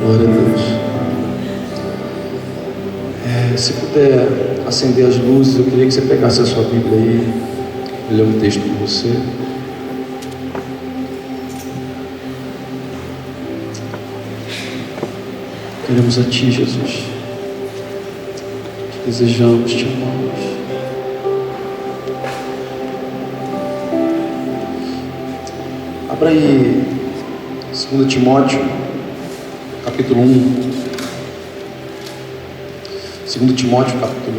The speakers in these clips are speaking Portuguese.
Glória a Deus. Se puder acender as luzes, eu queria que você pegasse a sua Bíblia aí e ler um texto com você. Queremos a Ti, Jesus. Te desejamos, Te amamos. Abra aí 2 Timóteo, capítulo 1. 2 Timóteo capítulo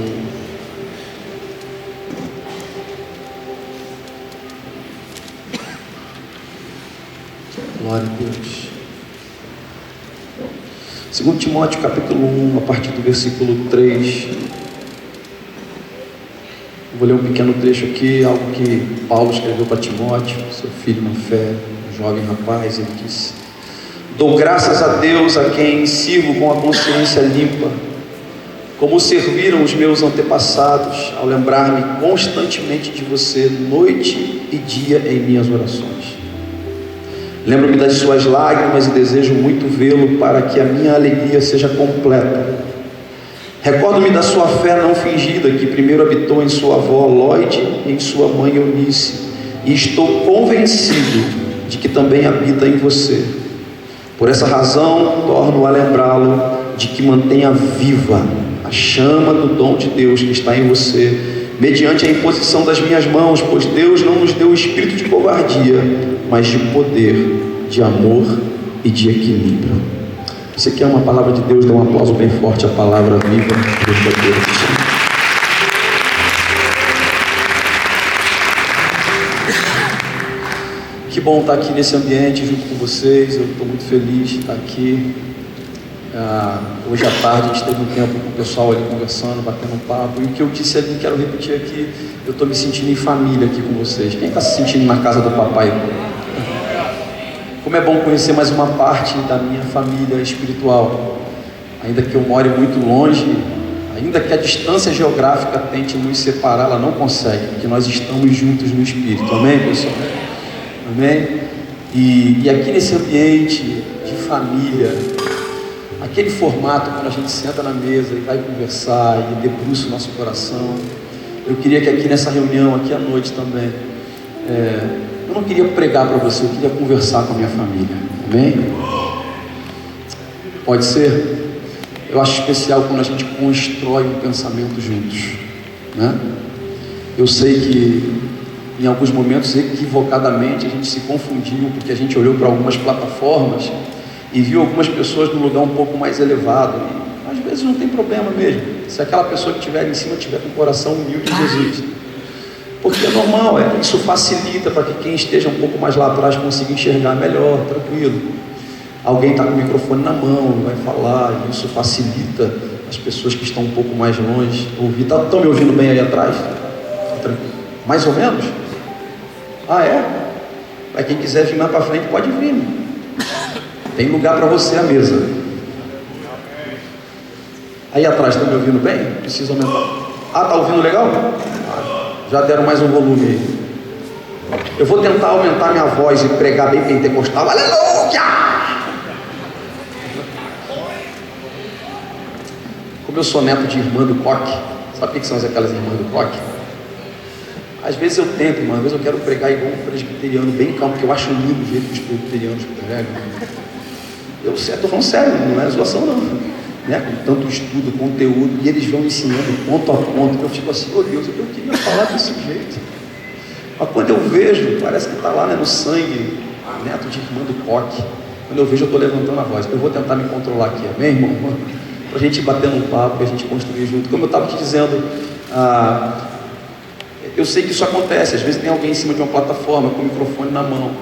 1. Glória a Deus. 2 Timóteo capítulo 1, a partir do versículo 3. Eu vou ler um pequeno trecho aqui, algo que Paulo escreveu para Timóteo, seu filho na fé, um jovem rapaz. Ele disse: dou graças a Deus, a quem sirvo com a consciência limpa, como serviram os meus antepassados, ao lembrar-me constantemente de você, noite e dia, em minhas orações. Lembro-me das suas lágrimas e desejo muito vê-lo, para que a minha alegria seja completa. Recordo-me da sua fé não fingida, que primeiro habitou em sua avó Lóide e em sua mãe Eunice, e estou convencido de que também habita em você. Por essa razão, torno a lembrá-lo de que mantenha viva a chama do dom de Deus que está em você, mediante a imposição das minhas mãos, pois Deus não nos deu o espírito de covardia, mas de poder, de amor e de equilíbrio. Você quer uma palavra de Deus? Dá um aplauso bem forte à palavra viva do Deus. Que bom estar aqui nesse ambiente junto com vocês. Eu estou muito feliz de estar aqui. Hoje à tarde a gente teve um tempo com o pessoal ali conversando, batendo um papo. E o que eu disse ali, quero repetir aqui: eu estou me sentindo em família aqui com vocês. Quem está se sentindo na casa do papai? Como é bom conhecer mais uma parte da minha família espiritual. Ainda que eu more muito longe, ainda que a distância geográfica tente nos separar, ela não consegue, porque nós estamos juntos no Espírito. Amém, pessoal? Amém? E aqui nesse ambiente de família, aquele formato quando a gente senta na mesa e vai conversar e debruça o nosso coração, eu queria que aqui nessa reunião, aqui à noite também, eu não queria pregar para você, eu queria conversar com a minha família. Amém? Pode ser? Eu acho especial quando a gente constrói um pensamento juntos, né? Eu sei que em alguns momentos, equivocadamente, a gente se confundiu, porque a gente olhou para algumas plataformas e viu algumas pessoas num lugar um pouco mais elevado. E às vezes não tem problema mesmo, se aquela pessoa que estiver ali em cima tiver com o coração humilde de Jesus, porque é normal, isso facilita para que quem esteja um pouco mais lá atrás consiga enxergar melhor, tranquilo. Alguém está com o microfone na mão, vai falar, e isso facilita as pessoas que estão um pouco mais longe ouvir. Estão me ouvindo bem aí atrás? Tranquilo. Mais ou menos? Para quem quiser vir mais para frente, pode vir. Tem lugar para você à mesa. Aí atrás, estão me ouvindo bem? Precisa aumentar. Está ouvindo legal? Já deram mais um volume aí. Eu vou tentar aumentar minha voz e pregar bem pentecostal. Aleluia! Como eu sou neto de irmã do Coque, sabe o que são aquelas irmãs do Coque? Às vezes eu tento, irmã, às vezes eu quero pregar igual um presbiteriano, bem calmo, porque eu acho lindo o jeito que os presbiterianos pregam. Eu estou falando sério, não é zoação não, né? Com tanto estudo, conteúdo, e eles vão ensinando ponto a ponto, eu fico assim, oh Deus, eu queria falar desse jeito. Mas quando eu vejo, parece que está lá, né, no sangue, neto de irmã do Coque. Quando eu vejo, eu estou levantando a voz. Eu vou tentar me controlar aqui, amém, irmão? Para a gente bater um papo, para a gente construir junto. Como eu estava te dizendo, eu sei que isso acontece, às vezes tem alguém em cima de uma plataforma com o microfone na mão,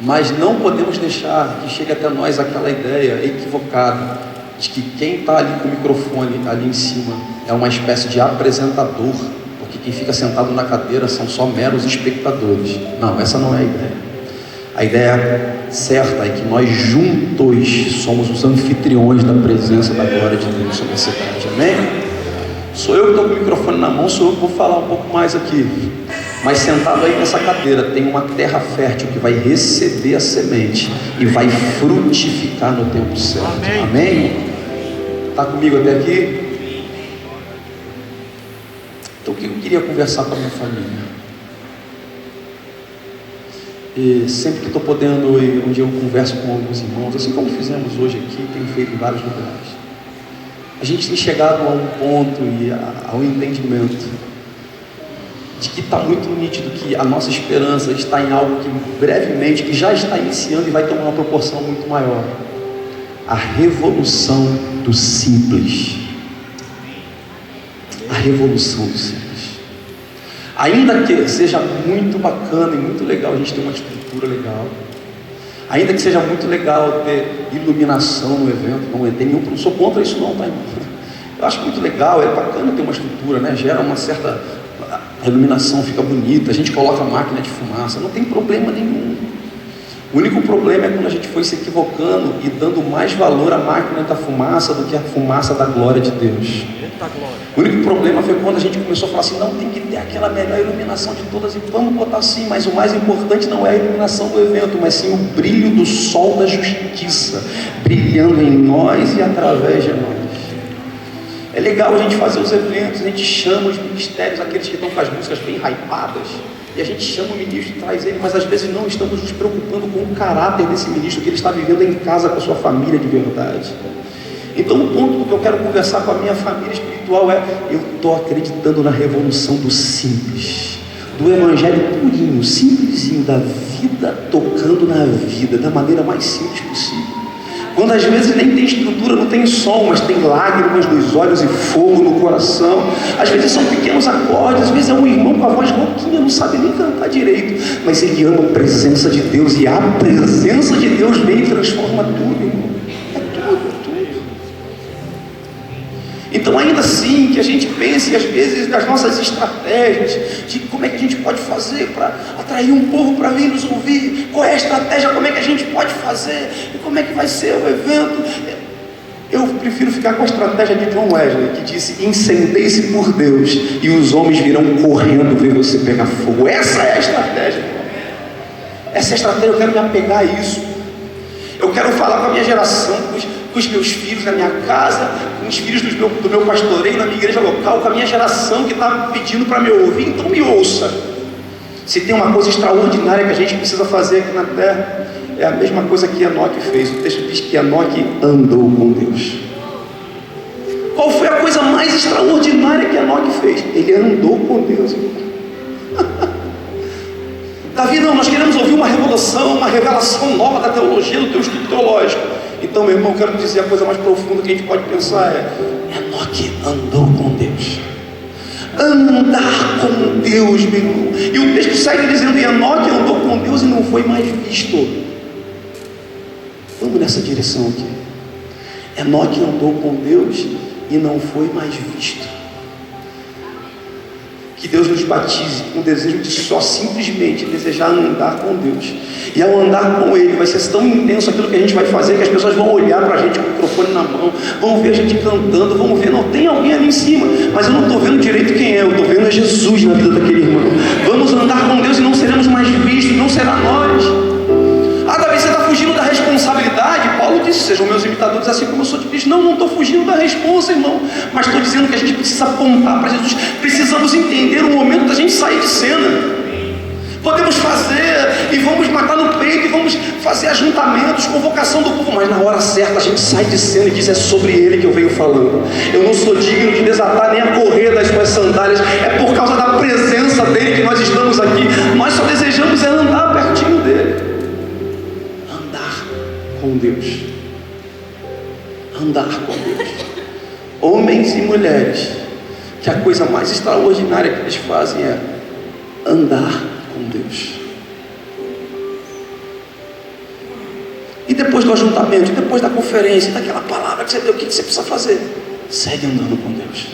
mas não podemos deixar que chegue até nós aquela ideia equivocada de que quem está ali com o microfone ali em cima é uma espécie de apresentador, porque quem fica sentado na cadeira são só meros espectadores. Não, essa não é a ideia. A ideia certa é que nós juntos somos os anfitriões da presença da glória de Deus sobre a cidade. Amém? Sou eu que estou com o microfone na mão, sou eu que vou falar um pouco mais aqui. Mas sentado aí nessa cadeira tem uma terra fértil que vai receber a semente e vai frutificar no tempo certo. Amém? Está comigo até aqui? Então o que eu queria conversar com a minha família? E sempre que estou podendo, onde eu converso com alguns irmãos, assim como fizemos hoje aqui, tenho feito em vários lugares, a gente tem chegado a um ponto e ao entendimento de que está muito nítido que a nossa esperança está em algo que brevemente, que já está iniciando e vai tomar uma proporção muito maior. A revolução do simples. a revolução dos simples. Ainda que seja muito bacana e muito legal a gente ter uma estrutura legal, ainda que seja muito legal ter iluminação no evento, não sou contra isso não, tá, irmão? Eu acho muito legal, é bacana ter uma estrutura, né? Gera uma certa... A iluminação fica bonita, a gente coloca máquina de fumaça, não tem problema nenhum. O único problema é quando a gente foi se equivocando e dando mais valor à máquina da fumaça do que à fumaça da glória de Deus. O único problema foi quando a gente começou a falar assim, não, tem que ter aquela melhor iluminação de todas, e vamos botar assim, mas o mais importante não é a iluminação do evento, mas sim o brilho do sol da justiça, brilhando em nós e através de nós. É legal a gente fazer os eventos, a gente chama os ministérios, aqueles que estão com as músicas bem hypadas, e a gente chama o ministro e traz ele, mas às vezes não estamos nos preocupando com o caráter desse ministro, que ele está vivendo em casa com a sua família de verdade. Então o ponto que eu quero conversar com a minha família espiritual é: eu estou acreditando na revolução do simples, do evangelho purinho, simplesinho, da vida tocando na vida, da maneira mais simples possível. Quando às vezes nem tem estrutura, não tem som, mas tem lágrimas nos olhos e fogo no coração. Às vezes são pequenos acordes, às vezes é um irmão com a voz rouquinha, não sabe nem cantar direito, mas ele ama a presença de Deus, e a presença de Deus vem e transforma tudo, irmão. É tudo. Então, ainda assim, que a gente pense às vezes nas nossas estratégias, de como é que a gente pode fazer para atrair um povo para vir nos ouvir, qual é a estratégia, como é que a gente pode fazer, e como é que vai ser o evento. Eu prefiro ficar com a estratégia de John Wesley, que disse: incendeie-se por Deus, e os homens virão correndo ver você pegar fogo. Essa é a estratégia. Essa é a estratégia, eu quero me apegar a isso. Eu quero falar com a minha geração, com os meus filhos na minha casa, com os filhos do meu pastoreio na minha igreja local, com a minha geração que está pedindo para me ouvir. Então me ouça. Se tem uma coisa extraordinária que a gente precisa fazer aqui na terra, é a mesma coisa que Enoque fez. O texto diz que Enoque andou com Deus. Qual foi a coisa mais extraordinária que Enoque fez? Ele andou com Deus. Davi, não, nós queremos ouvir uma revelação, uma revelação nova da teologia, do teu estudo teológico. Então, meu irmão, eu quero dizer, a coisa mais profunda que a gente pode pensar é: Enoque andou com Deus. Andar com Deus, meu irmão. E o texto segue dizendo: Enoque andou com Deus e não foi mais visto. Vamos nessa direção aqui. Enoque andou com Deus e não foi mais visto. Que Deus nos batize com o desejo de só simplesmente desejar andar com Deus. E ao andar com Ele, vai ser tão intenso aquilo que a gente vai fazer, que as pessoas vão olhar para a gente com o microfone na mão, vão ver a gente cantando, vão ver, não, tem alguém ali em cima, mas eu não estou vendo direito quem é, eu estou vendo é Jesus na vida daquele irmão. Vamos andar com Deus e não seremos mais vistos, não será nós. Ah, Davi, você está fugindo da responsabilidade? Paulo disse: sejam meus imitadores assim como eu sou de Cristo. Não estou fugindo da responsa, irmão, mas estou dizendo que a gente precisa apontar para Jesus. Precisamos entender o momento da gente sair de cena. Podemos fazer e vamos matar no peito e vamos fazer ajuntamentos, convocação do povo, mas na hora certa a gente sai de cena e diz: é sobre Ele que eu venho falando. Eu não sou digno de desatar nem a correr das suas sandálias. É por causa da presença dEle que nós estamos aqui. Nós só desejamos é andar pertinho dEle. Andar com Deus. Andar com Deus. Homens e mulheres que a coisa mais extraordinária que eles fazem é andar com Deus. E depois do ajuntamento, depois da conferência, daquela palavra que você deu, o que você precisa fazer? Segue andando com Deus.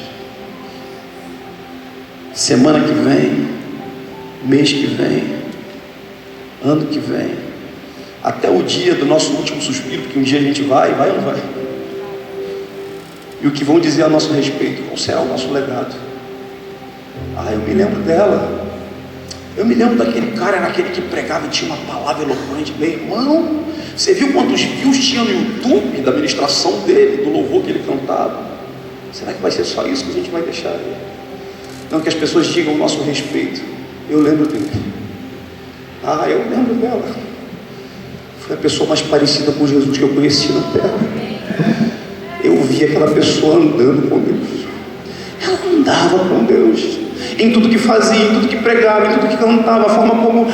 Semana que vem, mês que vem, ano que vem, até o dia do nosso último suspiro, porque um dia a gente vai ou não vai? E o que vão dizer a nosso respeito? Qual será o nosso legado? Ah, eu me lembro dela. Eu me lembro daquele cara, era aquele que pregava e tinha uma palavra eloquente. Meu irmão, você viu quantos views tinha no YouTube da ministração dele, do louvor que ele cantava? Será que vai ser só isso que a gente vai deixar aí? Não, que as pessoas digam o nosso respeito. Eu lembro dele. Ah, eu lembro dela. Foi a pessoa mais parecida com Jesus que eu conheci na terra. Eu vi aquela pessoa andando com Deus. Ela andava com Deus. Em tudo que fazia, em tudo que pregava, em tudo que cantava, a forma como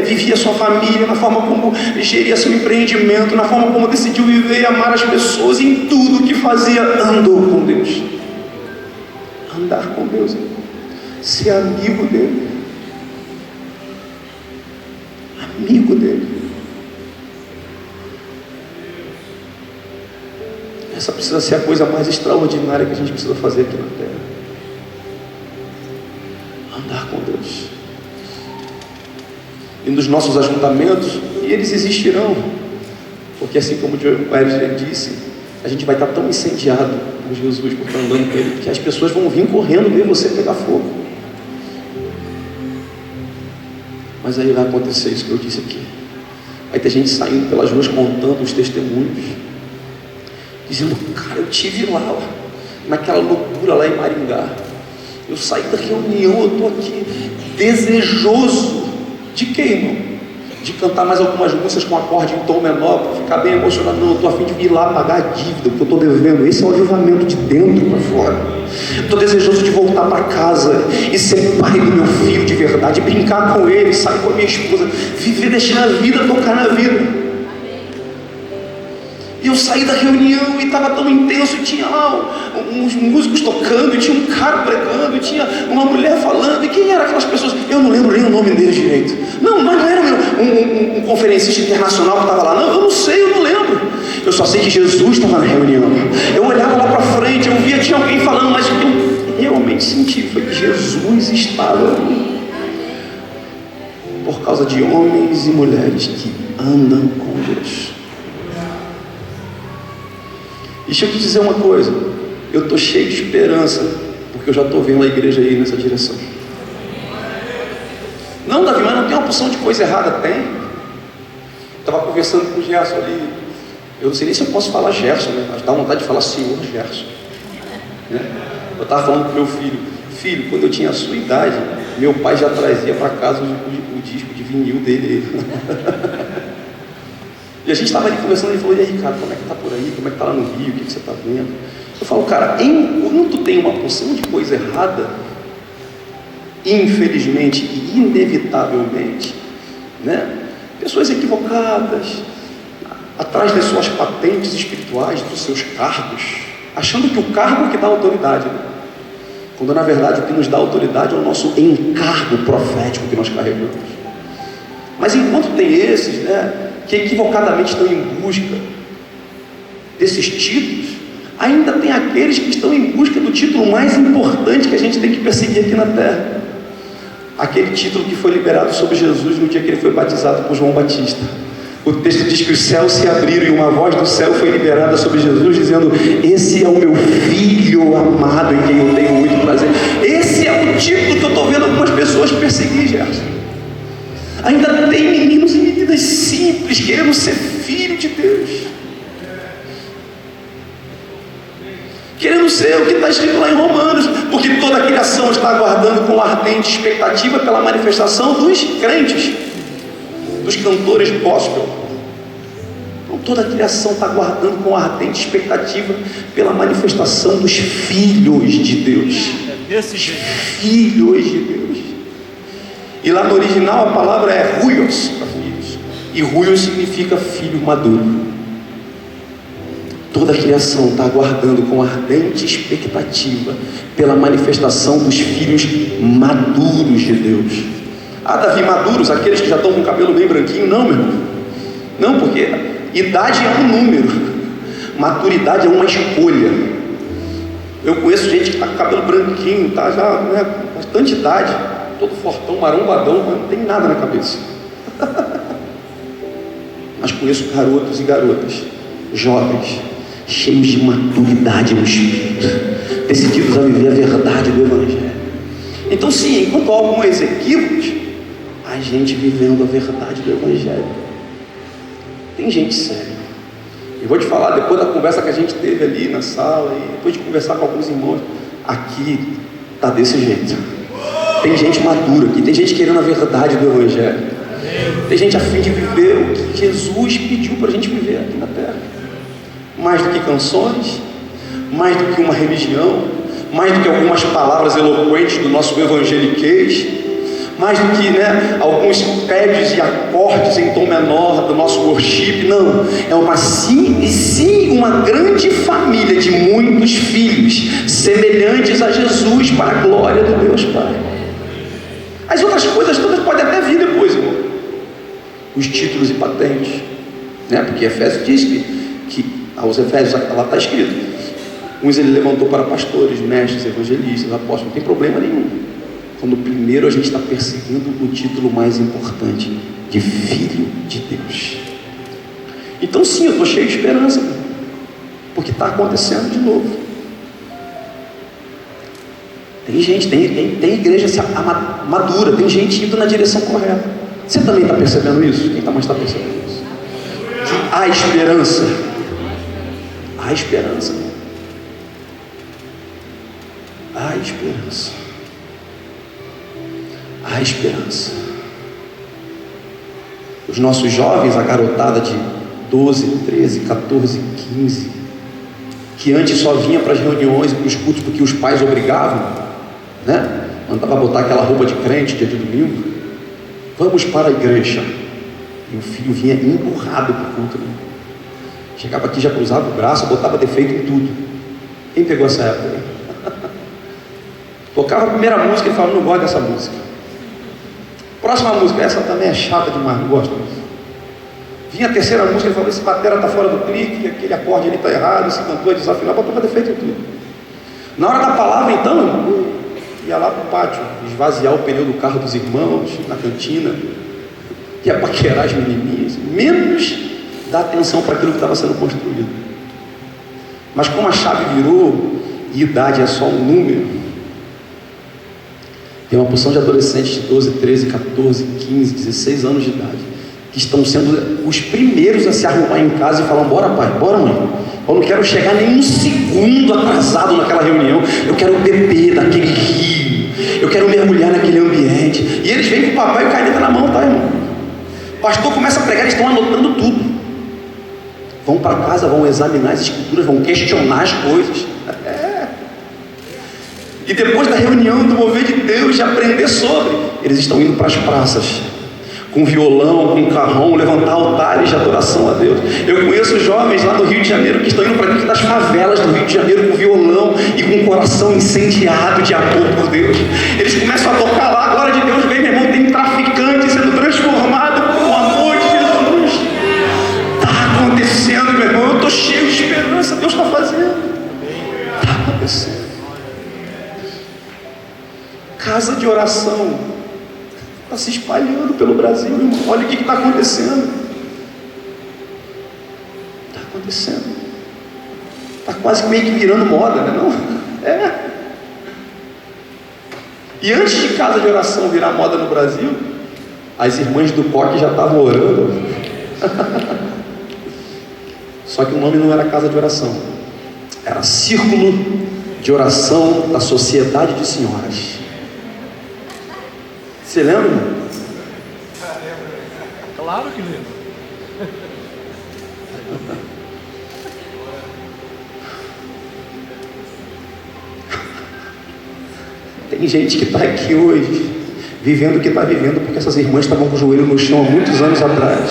vivia sua família, na forma como geria seu empreendimento, na forma como decidiu viver e amar as pessoas, em tudo que fazia, andou com Deus. Andar com Deus, ser amigo dele. Amigo dele. Essa precisa ser a coisa mais extraordinária que a gente precisa fazer aqui na terra. Andar com Deus. E nos nossos ajuntamentos, e eles existirão, porque assim como o Hélio disse, a gente vai estar tão incendiado por Jesus, por estar andando com Ele, que as pessoas vão vir correndo ver você pegar fogo. Mas aí vai acontecer isso que eu disse aqui. Vai ter gente saindo pelas ruas contando os testemunhos, dizendo: cara, eu tive lá, naquela loucura lá em Maringá, eu saí da reunião, eu estou aqui desejoso de quê, irmão? De cantar mais algumas músicas com acorde em tom menor, para ficar bem emocionado. Não, eu estou a fim de vir lá pagar a dívida, porque eu estou devendo. Esse é o avivamento de dentro para fora. Estou desejoso de voltar para casa e ser pai do meu filho de verdade, brincar com ele, sair com a minha esposa, viver, deixar a vida tocar na vida. E eu saí da reunião e estava tão intenso, e tinha lá uns músicos tocando, e tinha um cara pregando, e tinha uma mulher falando, e quem eram aquelas pessoas? Eu não lembro nem o nome deles direito. Não, mas não era um conferencista internacional que estava lá, não, eu não sei, eu não lembro. Eu só sei que Jesus estava na reunião. Eu olhava lá para frente, eu via, tinha alguém falando, mas o que eu realmente senti foi que Jesus estava ali, por causa de homens e mulheres que andam com Deus. Deixa eu te dizer uma coisa, eu estou cheio de esperança, porque eu já estou vendo a igreja aí nessa direção. Não, Davi, mas não tem uma porção de coisa errada? Tem. Estava conversando com o Gerson ali, eu não sei nem se eu posso falar Gerson, né? Mas dá vontade de falar Senhor Gerson, né? Eu estava falando com meu filho, quando eu tinha a sua idade, meu pai já trazia para casa o disco de vinil dele. E a gente estava ali conversando, ele falou: e aí, Ricardo, como é que tá por aí? Como é que tá lá no Rio? O que você está vendo? Eu falo: cara, enquanto tem uma porção de coisa errada, infelizmente e inevitavelmente, né, pessoas equivocadas, atrás das suas patentes espirituais, dos seus cargos, achando que o cargo é que dá autoridade, né? Quando na verdade o que nos dá autoridade é o nosso encargo profético que nós carregamos. Mas enquanto tem esses, né, que equivocadamente estão em busca desses títulos, ainda tem aqueles que estão em busca do título mais importante que a gente tem que perseguir aqui na terra. Aquele título que foi liberado sobre Jesus no dia que ele foi batizado por João Batista. O texto diz que os céus se abriram e uma voz do céu foi liberada sobre Jesus, dizendo: esse é o meu filho amado em quem eu tenho muito prazer. Esse é o título que eu estou vendo algumas pessoas perseguir, Gerson. Ainda tem meninos e meninas simples querendo ser filho de Deus, querendo ser o que está escrito lá em Romanos, porque toda a criação está aguardando com ardente expectativa pela manifestação dos crentes, dos cantores gospel. Então toda a criação está aguardando com ardente expectativa pela manifestação dos filhos de Deus. Filhos de Deus. E lá no original a palavra é ruios, para filhos, e ruios significa filho maduro. Toda a criação está aguardando com ardente expectativa pela manifestação dos filhos maduros de Deus. Ah, Davi, maduros, aqueles que já estão com o cabelo bem branquinho? Não, meu irmão. Não, porque idade é um número, maturidade é uma escolha. Eu conheço gente que está com o cabelo branquinho, está já, né, bastante idade, todo fortão, marombadão, mas não tem nada na cabeça. Mas conheço garotos e garotas, jovens, cheios de maturidade no espírito, decididos a viver a verdade do Evangelho. Então sim, enquanto há alguns equívocos, a gente vivendo a verdade do Evangelho. Tem gente séria. Eu vou te falar, depois da conversa que a gente teve ali na sala, e depois de conversar com alguns irmãos, aqui está desse jeito. Tem gente madura aqui, tem gente querendo a verdade do Evangelho. Tem gente a fim de viver o que Jesus pediu para a gente viver aqui na terra. Mais do que canções, mais do que uma religião, mais do que algumas palavras eloquentes do nosso evangeliquez, mais do que, né, alguns pads e acordes em tom menor do nosso worship. Não, é uma grande família de muitos filhos semelhantes a Jesus para a glória do Deus Pai. As outras coisas todas podem até vir depois, irmão. Os títulos e patentes, né? Porque Efésios diz que aos Efésios lá está escrito: uns ele levantou para pastores, mestres, evangelistas, apóstolos. Não tem problema nenhum quando primeiro a gente está perseguindo o título mais importante, de filho de Deus. Então sim, eu estou cheio de esperança, porque está acontecendo de novo. Tem gente, tem igreja madura, tem gente indo na direção correta. Você também está percebendo isso? Quem mais está percebendo isso? Que há esperança. Há esperança. Há esperança. Há esperança. Os nossos jovens, a garotada de 12, 13, 14, 15, que antes só vinha para as reuniões e para os cultos porque os pais obrigavam, né? Mandava botar aquela roupa de crente dia de domingo. Vamos para a igreja. E o filho vinha empurrado para o culto, né? Chegava aqui, já cruzava o braço, botava defeito em tudo. Quem pegou essa época? Tocava a primeira música e falava: não gosto dessa música. Próxima música: essa também é chata demais, não gosto disso. Vinha a terceira música e falava: esse batera está fora do clique, aquele acorde ali está errado, esse cantor é desafinado, botava defeito em tudo. Na hora da palavra, então, ia lá para o pátio, esvaziar o pneu do carro dos irmãos, na cantina, ia paquerar as menininhas, menos dar atenção para aquilo que estava sendo construído. Mas como a chave virou e idade é só um número, tem uma porção de adolescentes de 12, 13, 14, 15, 16 anos de idade que estão sendo os primeiros a se arrumar em casa e falar: bora pai, bora mãe, eu não quero chegar nem um segundo atrasado naquela reunião, eu quero beber daquele rio, eu quero mergulhar naquele ambiente. E eles vêm com o papai e o caneta na mão, tá, irmão? O pastor começa a pregar, eles estão anotando tudo. Vão para casa, vão examinar as escrituras, vão questionar as coisas. E depois da reunião do mover de Deus, de aprender sobre, eles estão indo para as praças, com violão, com carrão, levantar altares de adoração a Deus. Eu conheço jovens lá do Rio de Janeiro que estão indo para dentro das favelas do Rio de Janeiro com violão e com o coração incendiado de amor por Deus. Eles começam a tocar lá, a glória de Deus vem, meu irmão, tem traficante sendo transformado com o amor de Jesus. Está acontecendo, meu irmão, eu estou cheio de esperança, Deus está fazendo. Está acontecendo. Casa de oração está se espalhando pelo Brasil, irmão. Olha o que está acontecendo. Está acontecendo. Está quase meio que virando moda, né? Não? É. E antes de casa de oração virar moda no Brasil, as irmãs do coque já estavam orando. Só que o nome não era casa de oração, era Círculo de Oração da Sociedade de Senhoras. Você lembra, irmão? Claro que lembro. Tem gente que está aqui hoje, vivendo o que está vivendo, porque essas irmãs estavam com o joelho no chão há muitos anos atrás,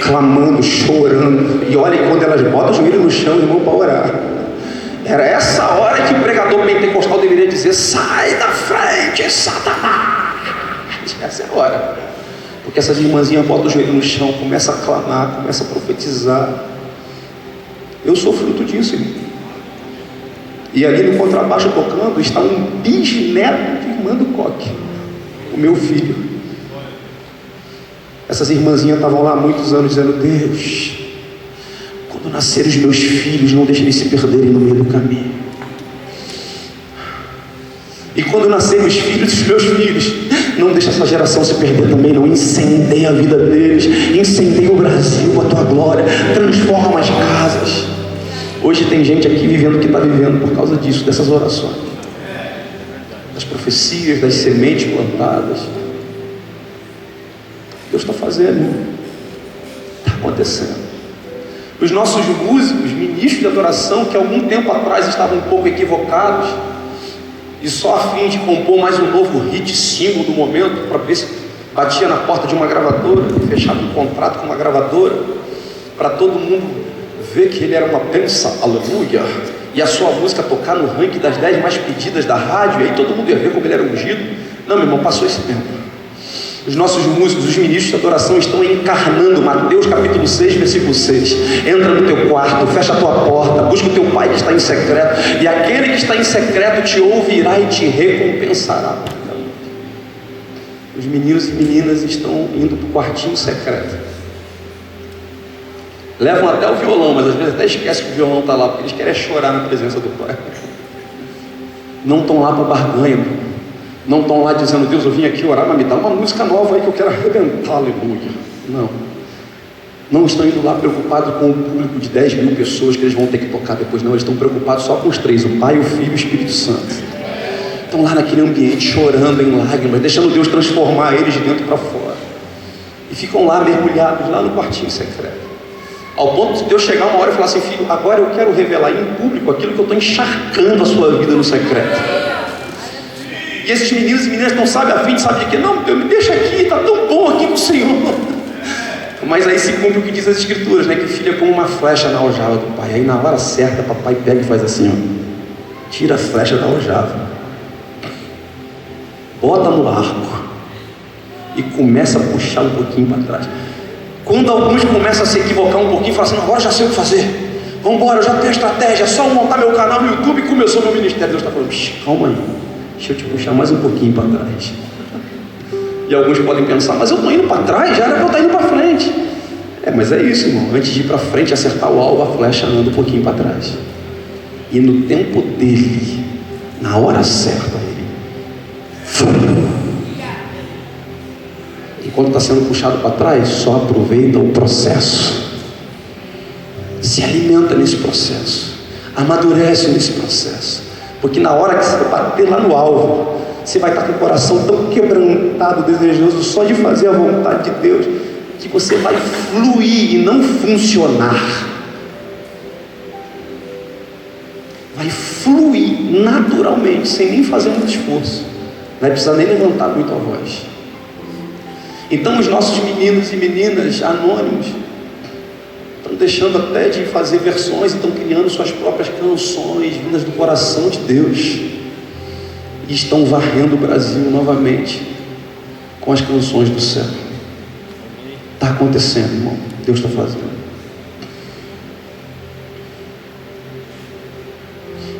clamando, chorando. E olha, quando elas botam o joelho no chão, irmão, para orar, era essa hora que o pregador pentecostal deveria dizer: sai da frente, Satanás. Essa é a hora, porque essas irmãzinhas botam o joelho no chão, começam a clamar, começam a profetizar. Eu sou fruto disso, irmão. E ali no contrabaixo tocando está um bisneto de irmã do coque, o meu filho. Essas irmãzinhas estavam lá há muitos anos dizendo: Deus, quando nascerem os meus filhos, não deixe eles se perderem no meio do caminho. E quando nascerem os filhos dos meus filhos, não deixe essa geração se perder também, não. Incendeia a vida deles, incendeia o Brasil com a tua glória, transforma as casas. Hoje tem gente aqui vivendo o que está vivendo por causa disso, dessas orações, das profecias, das sementes plantadas. Deus está fazendo, está acontecendo. Os nossos músicos, ministros de adoração, que algum tempo atrás estavam um pouco equivocados, e só a fim de compor mais um novo hit single do momento, para ver se batia na porta de uma gravadora, fechava um contrato com uma gravadora, para todo mundo ver que ele era uma benção, aleluia, e a sua música tocar no ranking das 10 mais pedidas da rádio, e aí todo mundo ia ver como ele era ungido. Não, meu irmão, passou esse tempo. Os nossos músicos, os ministros de adoração estão encarnando Mateus capítulo 6, versículo 6. Entra no teu quarto, fecha a tua porta, busca o teu pai que está em secreto, e aquele que está em secreto te ouvirá e te recompensará. Os meninos e meninas estão indo para o quartinho secreto. Levam até o violão, mas às vezes até esquecem que o violão está lá, porque eles querem chorar na presença do Pai. Não estão lá para barganha, não estão lá dizendo: Deus, eu vim aqui orar, mas me dá uma música nova aí que eu quero arrebentar, aleluia. Não estão indo lá preocupados com o público de 10 mil pessoas que eles vão ter que tocar depois, não. Eles estão preocupados só com os três: o Pai, o Filho e o Espírito Santo. Estão lá naquele ambiente chorando em lágrimas, deixando Deus transformar eles de dentro para fora, e ficam lá mergulhados lá no quartinho secreto, ao ponto de Deus chegar uma hora e falar assim: filho, agora eu quero revelar em público aquilo que eu estou encharcando a sua vida no secreto. E esses meninos e meninas não sabem a fim, sabem de quê? Não, Deus, me deixa aqui, está tão bom aqui com o Senhor. Mas aí se cumpre o que diz as Escrituras, né? Que filho é como uma flecha na aljava do pai. Aí na hora certa, papai pega e faz assim, ó, tira a flecha da aljava, bota no arco e começa a puxar um pouquinho para trás. Quando alguns começam a se equivocar um pouquinho, falam assim: agora já sei o que fazer, vamos embora, eu já tenho estratégia, é só montar meu canal no YouTube e começou meu ministério. Deus está falando: calma aí, deixa eu te puxar mais um pouquinho para trás. E alguns podem pensar: mas eu estou indo para trás, já era para eu estar indo para frente. Mas é isso, irmão, antes de ir para frente, acertar o alvo, a flecha anda um pouquinho para trás, e no tempo dele, na hora certa, ele enquanto está sendo puxado para trás, só aproveita o processo, se alimenta nesse processo, amadurece nesse processo, porque na hora que você bater lá no alvo, você vai estar com o coração tão quebrantado, desejoso só de fazer a vontade de Deus, que você vai fluir e não funcionar, vai fluir naturalmente, sem nem fazer muito esforço, não vai precisar nem levantar muito a voz. Então os nossos meninos e meninas anônimos estão deixando até de fazer versões, estão criando suas próprias canções vindas do coração de Deus, e estão varrendo o Brasil novamente com as canções do céu. Está acontecendo, irmão, Deus está fazendo.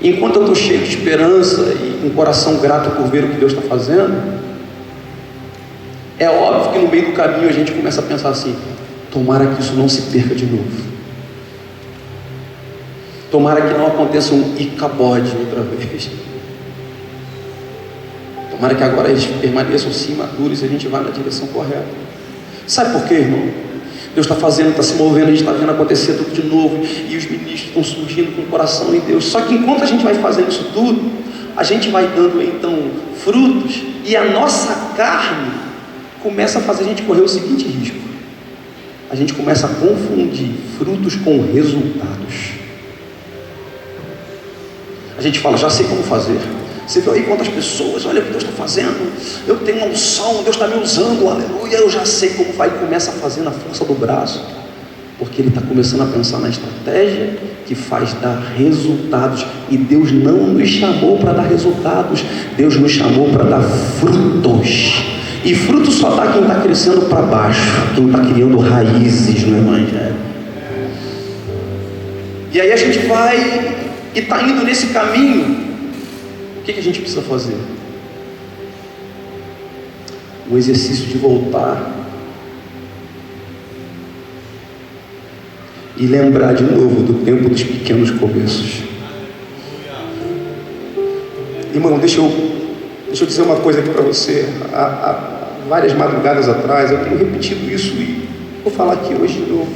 Enquanto eu estou cheio de esperança e com o coração grato por ver o que Deus está fazendo, é óbvio que no meio do caminho a gente começa a pensar assim: tomara que isso não se perca de novo, tomara que não aconteça um Icabode outra vez, tomara que agora eles permaneçam sim maduros e a gente vá na direção correta. Sabe por quê, irmão? Deus está fazendo, está se movendo, a gente está vendo acontecer tudo de novo, e os ministros estão surgindo com o coração em Deus. Só que enquanto a gente vai fazendo isso tudo, a gente vai dando então frutos, e a nossa carne começa a fazer a gente correr o seguinte risco: a gente começa a confundir frutos com resultados. A gente fala: já sei como fazer. Você viu aí quantas pessoas, olha o que Deus está fazendo, eu tenho uma unção, Deus está me usando, aleluia, eu já sei como vai. E começa a fazer na força do braço, porque ele está começando a pensar na estratégia que faz dar resultados. E Deus não nos chamou para dar resultados, Deus nos chamou para dar frutos. E fruto só dá quem está crescendo para baixo, quem está criando raízes no Evangelho. E aí a gente vai e está indo nesse caminho. O que a gente precisa fazer? O exercício de voltar e lembrar de novo do tempo dos pequenos começos. Irmão, deixa eu dizer uma coisa aqui para você. Há várias madrugadas atrás, eu tenho repetido isso e vou falar aqui hoje de novo.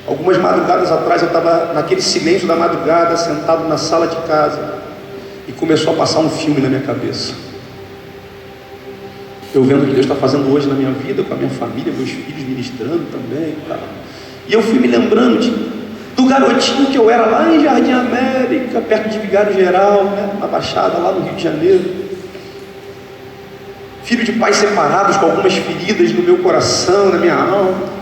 Algumas madrugadas atrás eu estava naquele silêncio da madrugada, sentado na sala de casa, e começou a passar um filme na minha cabeça. Eu vendo o que Deus está fazendo hoje na minha vida, com a minha família, meus filhos ministrando também, cara. E eu fui me lembrando do garotinho que eu era lá em Jardim América, perto de Vigário Geral, né, na Baixada, lá no Rio de Janeiro, filho de pais separados, com algumas feridas no meu coração, na minha alma,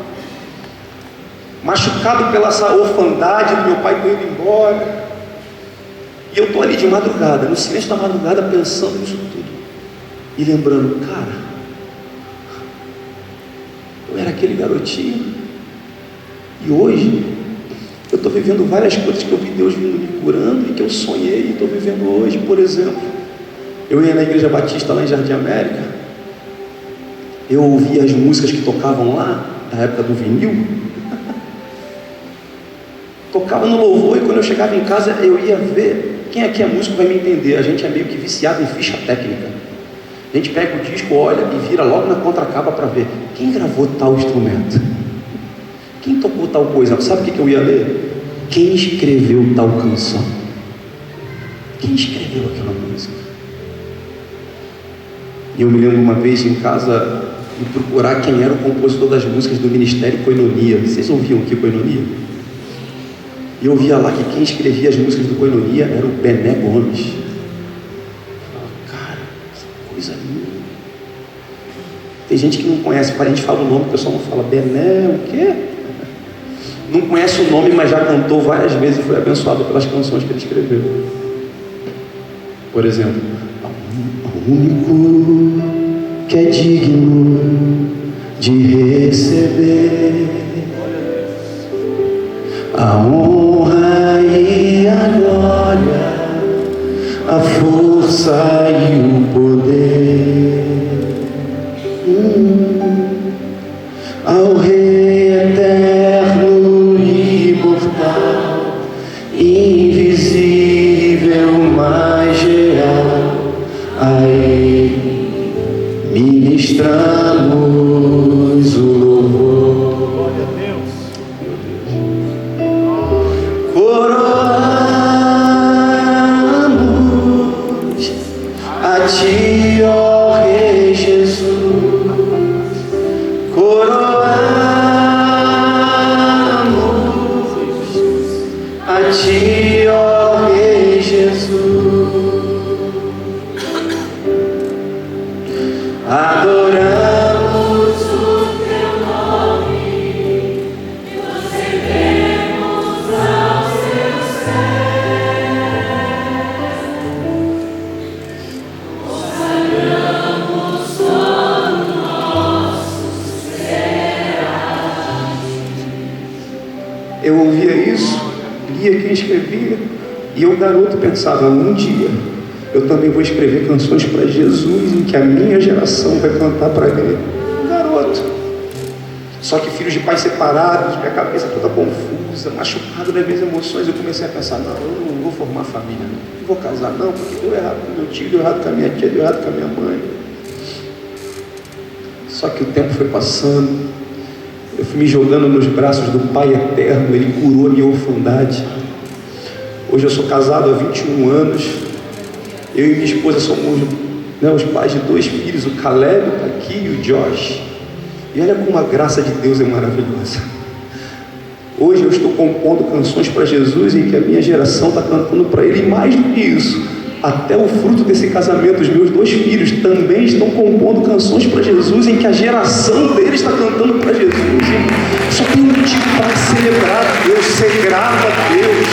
machucado pela essa orfandade do meu pai ter ido embora, e eu estou ali de madrugada, no silêncio da madrugada, pensando nisso tudo, e lembrando, cara, eu era aquele garotinho, e hoje eu estou vivendo várias coisas que eu vi Deus vindo me curando e que eu sonhei e estou vivendo hoje. Por exemplo, eu ia na Igreja Batista lá em Jardim América, eu ouvia as músicas que tocavam lá, da época do vinil, tocava no louvor, e quando eu chegava em casa eu ia ver. Quem aqui é músico vai me entender, a gente é meio que viciado em ficha técnica. A gente pega o disco, olha e vira logo na contracapa para ver quem gravou tal instrumento, quem tocou tal coisa. Sabe o que eu ia ler? Quem escreveu tal canção? Quem escreveu aquela música? E eu me lembro uma vez em casa de procurar quem era o compositor das músicas do Ministério Koinonia. Vocês ouviam aqui Koinonia? E eu via lá que quem escrevia as músicas do Koinonia era o Bené Gomes. Eu falava, cara, que coisa linda. Tem gente que não conhece, a gente fala o nome, o pessoal não fala Bené, o quê? Não conhece o nome, mas já cantou várias vezes e foi abençoado pelas canções que ele escreveu. Por exemplo, o único que é digno de receber a honra e a glória, a força e o poder, ao Rei eterno e imortal, invisível, mas real, a Ele ministramos o louvor. Glória a Deus. Coroamos a Ti, ó Rei Jesus. Coroamos a Ti, ó Rei Jesus. Adoramos o Teu nome e nos rendemos aos Teus pés. Consagramos todo nosso ser a Ti. Eu ouvia isso, lia quem escrevia, e eu, garoto, pensava, um dia eu também vou escrever canções para Jesus, em que a minha geração vai cantar para Ele. Garoto. Só que filhos de pais separados, minha cabeça toda confusa, machucado das minhas emoções, eu comecei a pensar, não, eu não vou formar família, não vou casar não, porque deu errado com meu tio, deu errado com a minha tia, deu errado com a minha mãe. Só que o tempo foi passando, eu fui me jogando nos braços do Pai Eterno, Ele curou a minha orfandade. Hoje eu sou casado há 21 anos, eu e minha esposa somos, né, os pais de 2 filhos, o Caleb está aqui e o Josh. E olha como a graça de Deus é maravilhosa. Hoje eu estou compondo canções para Jesus, em que a minha geração está cantando para Ele, e mais do que isso, até o fruto desse casamento, os meus 2 filhos também estão compondo canções para Jesus, em que a geração deles está cantando para Jesus. Só tem um motivo para celebrar a Deus, ser grato a Deus,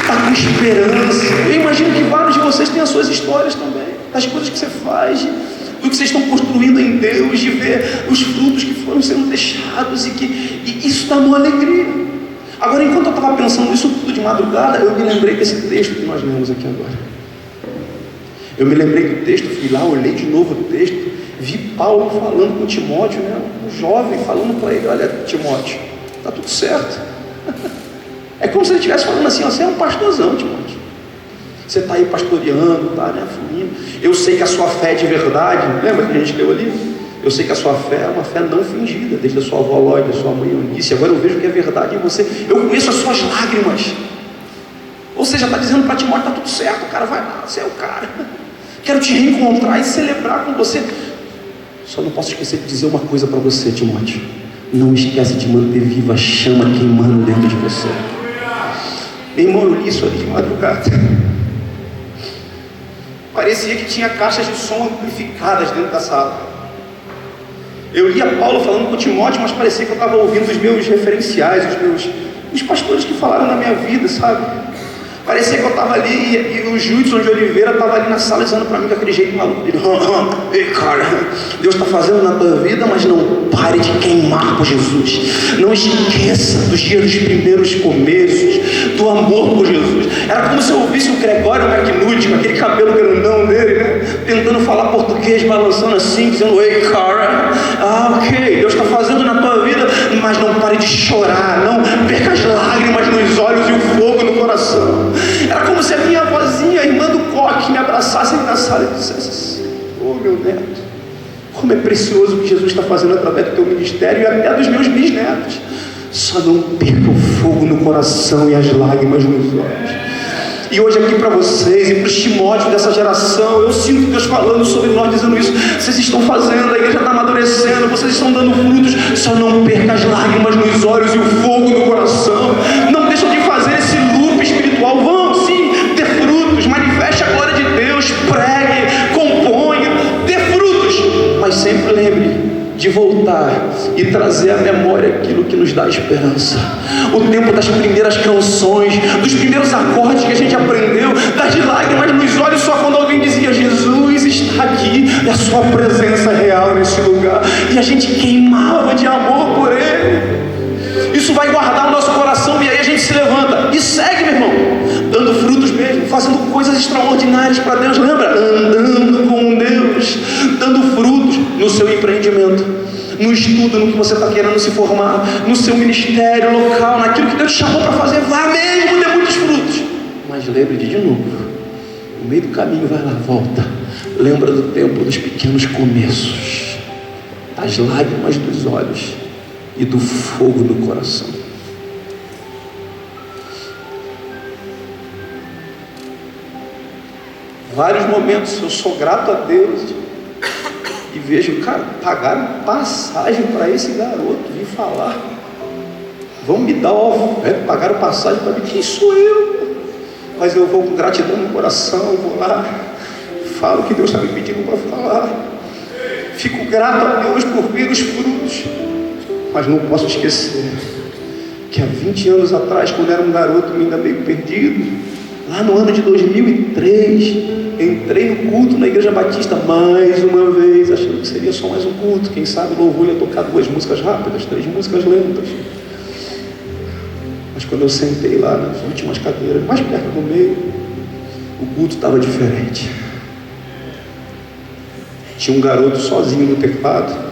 estar com esperança. Eu imagino que vários de vocês têm as suas histórias também, das coisas que você faz, do que vocês estão construindo em Deus, de ver os frutos que foram sendo deixados, e isso dá uma alegria. Agora, enquanto eu estava pensando isso tudo de madrugada, eu me lembrei desse texto que nós lemos aqui agora. Eu me lembrei do texto, fui lá, olhei de novo o texto, vi Paulo falando com Timóteo, né, um jovem, falando para ele, olha Timóteo, está tudo certo. É como se ele estivesse falando assim, ó, você é um pastorzão, Timóteo. Você está aí pastoreando, está, né, fluindo. Eu sei que a sua fé é de verdade. Lembra que a gente leu ali? Eu sei que a sua fé é uma fé não fingida, desde a sua avó Lóide, a sua mãe Eunice. Agora eu vejo que é verdade em você. Eu conheço as suas lágrimas. Ou seja, está dizendo para Timóteo, está tudo certo, cara, vai lá, você é o cara. Quero te reencontrar e celebrar com você. Só não posso esquecer de dizer uma coisa para você, Timóteo. não esquece de manter viva a chama queimando dentro de você. Meu irmão, eu li isso ali de madrugada. Parecia que tinha caixas de som amplificadas dentro da sala. Eu lia Paulo falando com Timóteo, mas parecia que eu estava ouvindo os meus referenciais, os pastores que falaram na minha vida, sabe? Parecia que eu estava ali e o Judson de Oliveira estava ali na sala dizendo para mim com aquele jeito maluco. Ei, cara, Deus está fazendo na tua vida, mas não pare de queimar por Jesus. Não esqueça dos dias dos primeiros começos, do amor por Jesus. Era como se eu ouvisse o Gregório McNulty, com aquele cabelo grandão dele, né? Tentando falar português, balançando assim, dizendo: ei, cara, ok, Deus está fazendo na tua vida, mas não pare de chorar, não perca as lágrimas nos olhos e o fogo no coração. Era como se a minha vozinha, a irmã do Coque, me abraçasse na sala e dissesse: oh, meu neto, como é precioso o que Jesus está fazendo através do teu ministério e até dos meus bisnetos. Só não perca o fogo no coração e as lágrimas nos olhos. E hoje aqui para vocês e para os Timóteos dessa geração, eu sinto Deus falando sobre nós, dizendo isso. Vocês estão fazendo, a igreja está amadurecendo, vocês estão dando frutos. Só não perca as lágrimas nos olhos e o fogo no coração. Não deixem de fazer esse loop espiritual. Vão sim ter frutos, manifeste a glória de Deus, pregue, componha, dê frutos. Mas sempre lembre de voltar e trazer à memória aquilo que nos dá esperança. O tempo das primeiras canções, dos primeiros acordes que a gente aprendeu, das lágrimas nos olhos só quando alguém dizia: Jesus está aqui, e a sua presença é real nesse lugar, e a gente queimava de amor por Ele. Isso vai guardar o nosso coração, e aí a gente se levanta e segue, meu irmão, dando frutos mesmo, fazendo coisas extraordinárias para Deus. Lembra? Andando com Deus, dando frutos no seu empreendimento, no estudo, no que você está querendo se formar, no seu ministério local, naquilo que Deus te chamou para fazer. Vá mesmo, dê muitos frutos. Mas lembre de novo, no meio do caminho, vai lá, volta. Lembra do tempo dos pequenos começos, das lágrimas dos olhos e do fogo no coração. Vários momentos eu sou grato a Deus e vejo, cara, pagaram passagem para esse garoto vir falar. Vão me dar pagaram passagem para mim. Quem sou eu? Mas eu vou com gratidão no coração, eu vou lá, falo o que Deus está me pedindo para falar. Fico grato a Deus por ver os frutos. Mas não posso esquecer que há 20 anos atrás, quando era um garoto ainda meio perdido, lá no ano de 2003, entrei no culto na Igreja Batista mais uma vez, achando que seria só mais um culto. Quem sabe o louvor ia tocar 2 músicas rápidas, 3 músicas lentas. Mas quando eu sentei lá nas últimas cadeiras, mais perto do meio, o culto estava diferente. Tinha um garoto sozinho no teclado,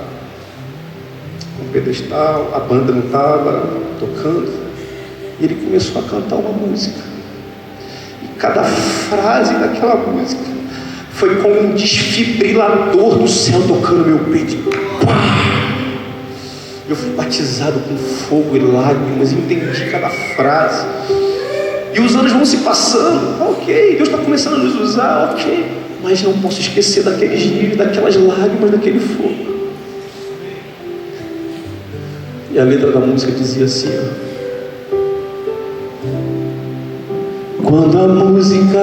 um pedestal, a banda não estava tocando, e ele começou a cantar uma música. Cada frase daquela música foi como um desfibrilador do céu tocando meu peito. Eu fui batizado com fogo e lágrimas, entendi cada frase. E os anos vão se passando, ok, Deus está começando a nos usar, ok, mas não posso esquecer daqueles dias, daquelas lágrimas, daquele fogo. E a letra da música dizia assim: quando a música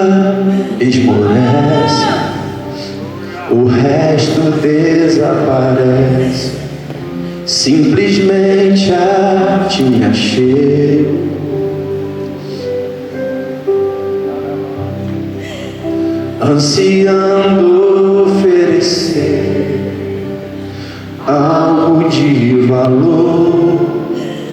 esmorece, o resto desaparece. Simplesmente a ti me achei, ansiando oferecer algo de valor.